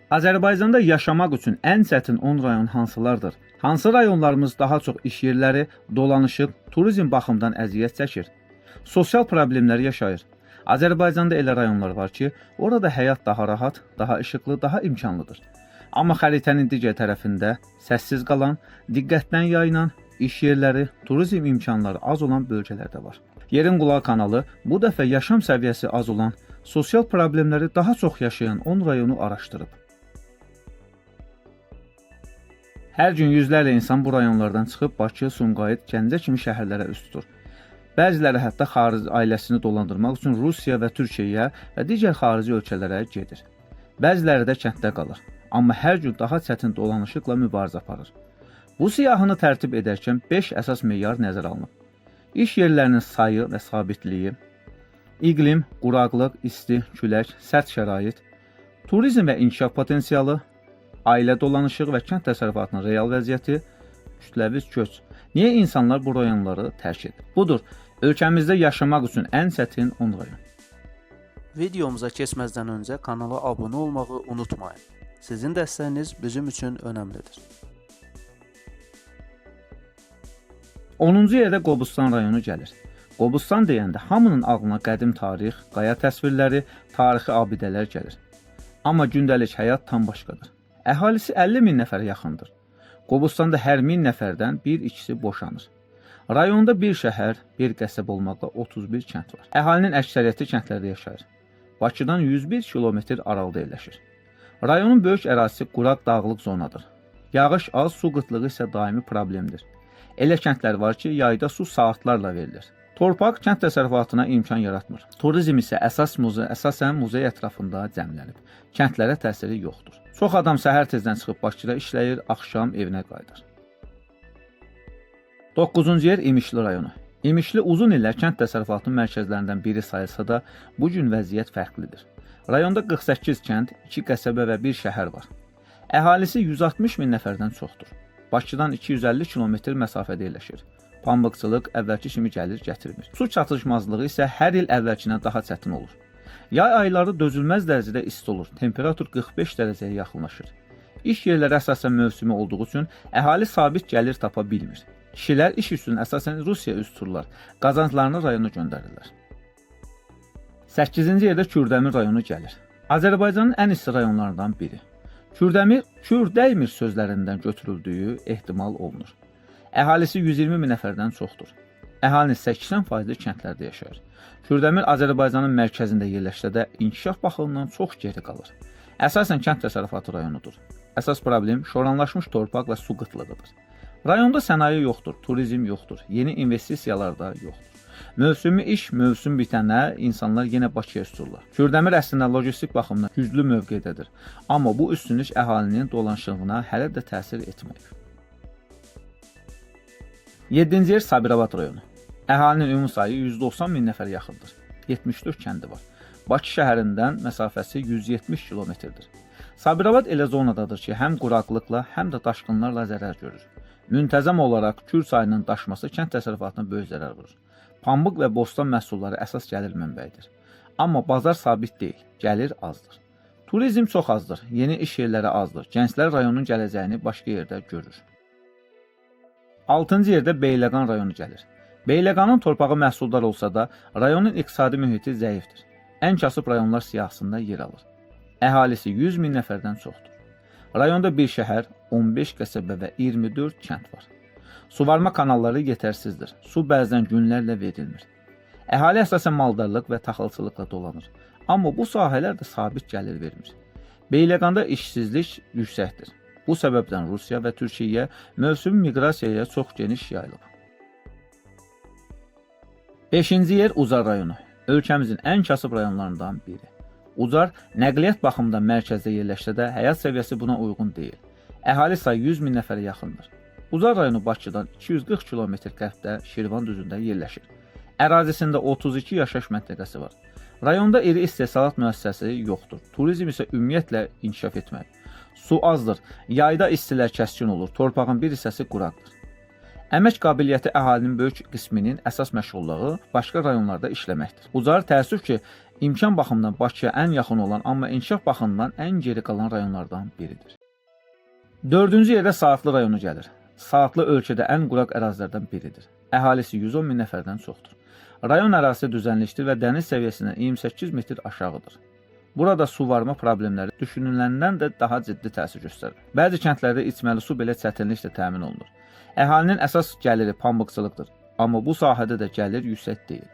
Azərbaycanda yaşamaq üçün ən çətin 10 rayon hansılardır? Hansı rayonlarımız daha çox iş yerləri, dolanışıq, turizm baxımından əziyyət çəkir? Sosial problemlər yaşayır. Azərbaycanda elə rayonlar var ki, orada həyat daha rahat, daha işıqlı, daha imkanlıdır. Amma xəritənin digər tərəfində səssiz qalan, diqqətdən yayınan, iş yerləri, turizm imkanları az olan bölgələr də var. Yerin Qulağı kanalı bu dəfə yaşam səviyyəsi az olan, sosial problemləri daha çox yaşayan 10 rayonu araşdırıb. Hər gün yüzlərlə insan bu rayonlardan çıxıb Bakı, Sumqayıt, Gəncə kimi şəhərlərə üst tutur. Bəziləri hətta xarici ailəsini dolandırmaq üçün Rusiya və Türkiyəyə və digər xarici ölkələrə gedir. Bəziləri də kənddə qalır, amma hər gün daha çətin dolanışıqla mübarizə aparır. Bu siyahını tərtib edərkən 5 əsas meyar nəzərə alınıb. İş yerlərinin sayı və sabitliyi, iqlim, quraqlıq, isti, külək, sərt şərait, turizm və inkişaf potensialı, ailə dolanışığı və kənd təsərrüfatının real vəziyyəti, kütləvi köç. Niyə insanlar bu rayonları tərk edir? Budur, ölkəmizdə yaşamaq üçün ən çətin 10 rayon. Videomuza keçməzdən öncə kanala abunə olmağı unutmayın. Sizin dəstəyiniz bizim üçün önəmlidir. 10-cu yerdə Qobustan rayonu gəlir. Qobustan deyəndə hamının ağlına qədim tarix, qaya təsvirləri, tarixi abidələr gəlir. Amma gündəlik həyat tam başqadır. Əhalisi 50 min nəfərə yaxındır. Qobustanda hər 1000 nəfərdən 1-2-si boşanır. Rayonda bir şəhər, bir qəsəbə olmaqla 31 kənd var. Əhalinin əksəriyyəti kəndlərdə yaşayır. Bakıdan 101 kilometr aralıda yerləşir. Rayonun böyük ərazisi quraq dağlıq zonadır. Yağış az, su qıtlığı isə daimi problemdir. Elə kəndlər var ki, yayda su saatlarla verilir. Torpaq kənd təsərrüfatına imkan yaratmır. Turizm isə əsasən muzey ətrafında cəmlənib. Kəndlərə təsiri yoxdur. Çox adam səhər tezdən çıxıb Bakıda işləyir, axşam evinə qayıdır. 9-cu yer İmişli rayonu. İmişli uzun illər kənd təsərrüfatının mərkəzlərindən biri sayılsa da, bu gün vəziyyət fərqlidir. Rayonda 48 kənd, 2 qəsəbə və 1 şəhər var. Əhalisi 160 min nəfərdən çoxdur. Bakıdan 250 kilometr məsafədə yerləşir. Pambıqçılıq əvvəlki kimi gəlir gətirmir. Su çatışmazlığı isə hər il əvvəlkindən daha çətin olur. Yay ayları dözülməz dərəcədə isti olur. Temperatur 45 dərəcəyə yaxınlaşır. İş yerləri əsasən mövsümü olduğu üçün əhali sabit gəlir tapa bilmir. Kişilər iş üçün əsasən Rusiyaya üst tuturlar. Qazanclarını rayona göndərirlər. 8-ci yerdə Kürdəmir rayonu gəlir. Azərbaycanın ən isti rayonlarından biri. Kürdəmir, kür dəymir sözlərindən götürüldüyü ehtimal olunur. Əhalisi 120 min nəfərdən çoxdur. Əhalinin 80% kəndlərdə yaşayır. Kürdəmir Azərbaycanın mərkəzində yerləşsə də inkişaf baxımından çox geri qalır. Əsasən kənd təsərrüfatı rayonudur. Əsas problem şoranlaşmış torpaq və su qıtlığıdır. Rayonda sənaye yoxdur, turizm yoxdur, yeni investisiyalar da yoxdur. Mövsümi iş, mövsüm bitəndə insanlar yenə Bakıya üstürlər. Kürdəmir əslində lojistik baxımdan güclü mövqedədir. Amma bu üstünlük əhalinin dolanışığına hələ də təsir etməyib. 7-ci yer Sabirabad rayonu. Əhalinin ümumi sayı 190 min nəfərə yaxındır. 74 kəndi var. Bakı şəhərindən məsafəsi 170 kilometrdir. Sabirabad elə zonadadır ki, həm quraqlıqla, həm də daşqınlarla zərər görür. Müntəzəm olaraq Kür çayının daşması kənd təsərrüfatına böyük zərər vurur. Pambıq və bostan məhsulları əsas gəlir mənbəyidir. Amma bazar sabit deyil, gəlir azdır. Turizm çox azdır, yeni iş yerləri azdır. Gənclər rayonun gələcəyini başqa yerdə görür. 6-cı yerdə Beyləqan rayonu gəlir. Beyləqanın torpağı məhsuldar olsa da, rayonun iqtisadi mühiti zəifdir. Ən kasıb rayonlar siyahısında yer alır. Əhalisi 100 min nəfərdən çoxdur. Rayonda bir şəhər, 15 qəsəbə və 24 kənd var. Suvarma kanalları yetərsizdir. Su bəzən günlərlə verilmir. Əhali əsasən maldarlıq və taxılçılıqla dolanır. Amma bu sahələr də sabit gəlir vermir. Beyləqanda işsizlik yüksəkdir. Bu səbəbdən Rusiya və Türkiyə mövsüm miqrasiyaya çox geniş yayılıb. 5-ci yer Ucar rayonu. Ölkəmizin ən kasıb rayonlarından biri. Ucar nəqliyyat baxımından mərkəzdə yerləşsə də həyat səviyyəsi buna uyğun deyil. Əhali sayı 100 min nəfərə yaxındır. Ucar rayonu Bakıdan 240 km qərbdə Şirvan düzündə yerləşir. Ərazisində 32 yaşayış məntəqəsi var. Rayonda iri istehsalat müəssisəsi yoxdur. Turizm isə ümumiyyətlə inkişaf etməyib. Su azdır. Yayda istilər kəskin olur. Torpağın bir hissəsi quraqdır. Əmək qabiliyyəti əhalinin böyük qisminin əsas məşğulluğu başqa rayonlarda işləməkdir. Ucar təəssüf ki, İmkan baxımından Bakıya ən yaxın olan, amma inkişaf baxımından ən geri qalan rayonlardan biridir. 4-cü yerdə Saatlı rayonu gəlir. Saatlı ölkədə ən quraq ərazilərdən biridir. Əhalisi 110 min nəfərdən çoxdur. Rayon ərazisi düzənlikdir və dəniz səviyyəsindən 28 metr aşağıdır. Burada su varma problemləri düşünüləndən də daha ciddi təsir göstərir. Bəzi kəndlərdə içməli su belə çətinliklə təmin olunur. Əhalinin əsas gəliri pambıqçılıqdır, amma bu sahədə də gəlir yüksək deyil.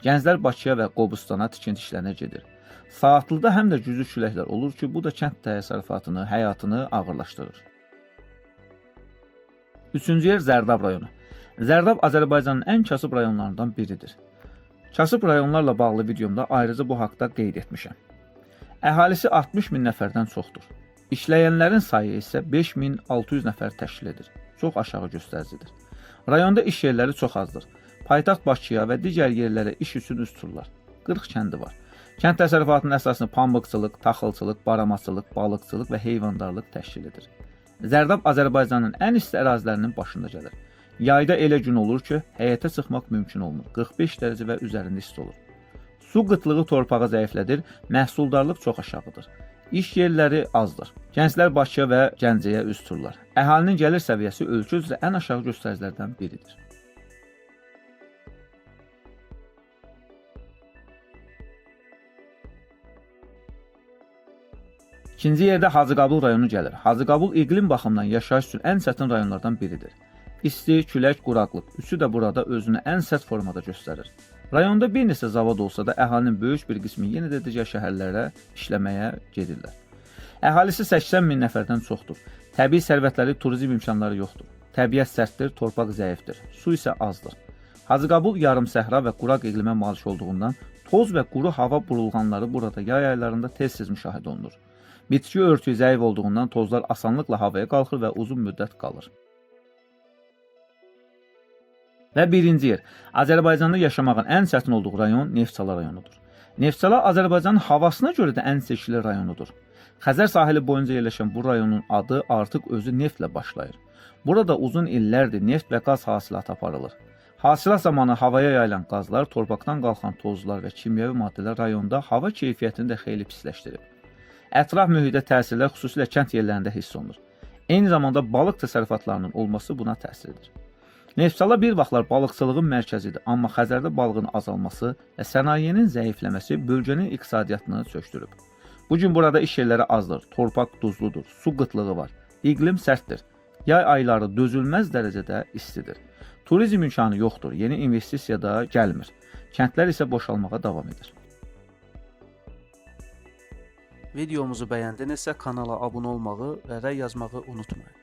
Gənclər Bakıya və Qobustana tikinti işlərinə gedir. Saatlıda həm də güclü küləklər olur ki, bu da kənd təsərrüfatını, həyatını ağırlaşdırır. 3-cü yer Zərdab rayonu. Zərdab Azərbaycanın ən kasıb rayonlarından biridir. Kasıb rayonlarla bağlı videomda ayrıca bu haqda qeyd etmişəm. Əhalisi 60 min nəfərdən çoxdur. İşləyənlərin sayı isə 5600 nəfər təşkil edir. Çox aşağı göstəricidir. Rayonda iş yerləri çox azdır. Paytaxt Bakıya və digər yerlərə iş üçün üz tuturlar. 40 kəndi var. Kənd təsərrüfatının əsasını pambıqçılıq, taxılçılıq, baramaçılıq, balıqçılıq və heyvandarlıq təşkil edir. Zərdab Azərbaycanın ən isti ərazilərinin başında gəlir. Yayda elə gün olur ki, həyətə çıxmaq mümkün olmur. 45 dərəcə və üzərində isti olur. Su qıtlığı torpağı zəiflədir, məhsuldarlıq çox aşağıdır. İş yerləri azdır. Gənclər Bakıya və Gəncəyə üz tuturlar. Əhalinin gəlir səviyyəsi ölkə üzrə ən aşağı göstəricilərdən biridir. İkinci yerdə Hacıqabul rayonu gəlir. Hacıqabul iqlim baxımından yaşayış üçün ən çətin rayonlardan biridir. İsti, külək, quraqlıq, üçü də burada özünü ən sərt formada göstərir. Rayonda bir neçə zavod olsa da əhalinin böyük bir qismi yenə də digər şəhərlərə işləməyə gedirlər. Əhalisi 80 min nəfərdən çoxdur. Təbii sərvətləri, turizm imkanları yoxdur. Təbiət sərtdir, torpaq zəifdir, su isə azdır. Hacıqabul yarım səhra və quraq iqlimə malik olduğundan toz və quru hava burulğanları burada yay aylarında tez-tez müşahidə olunur. Bitki örtüyü zəif olduğundan tozlar asanlıqla havaya qalxır və uzun müddət qalır. Və birinci yer, Azərbaycanda yaşamağın ən çətin olduğu rayon Neftçala rayonudur. Neftçala Azərbaycanın havasına görə də ən seçili rayonudur. Xəzər sahili boyunca yerləşən bu rayonun adı artıq özü neftlə başlayır. Burada uzun illərdir neft və qaz hasilatı aparılır. Hasilat zamanı havaya yayılan qazlar, torpaqdan qalxan tozlar və kimyəvi maddələr rayonda hava keyfiyyətini də xeyli pisləşdirib. Ətraf mühitə təsirlər xüsusilə kənd yerlərində hiss olunur. Eyni zamanda balıq təsərrüfatlarının olması buna təsir edir. Neftçala bir vaxtlar balıqçılığın mərkəzidir, amma Xəzərdə balığın azalması və sənayenin zəifləməsi bölgənin iqtisadiyyatını çökdürüb. Bugün burada iş yerləri azdır, torpaq duzludur, su qıtlığı var, iqlim sərtdir, yay ayları dözülməz dərəcədə istidir. Turizm imkanı yoxdur, yeni investisiya da gəlmir. Kəndlər isə boşalmağa davam edir. Videomuzu bəyəndinizsə kanala abunə olmağı və rəy yazmağı unutmayın.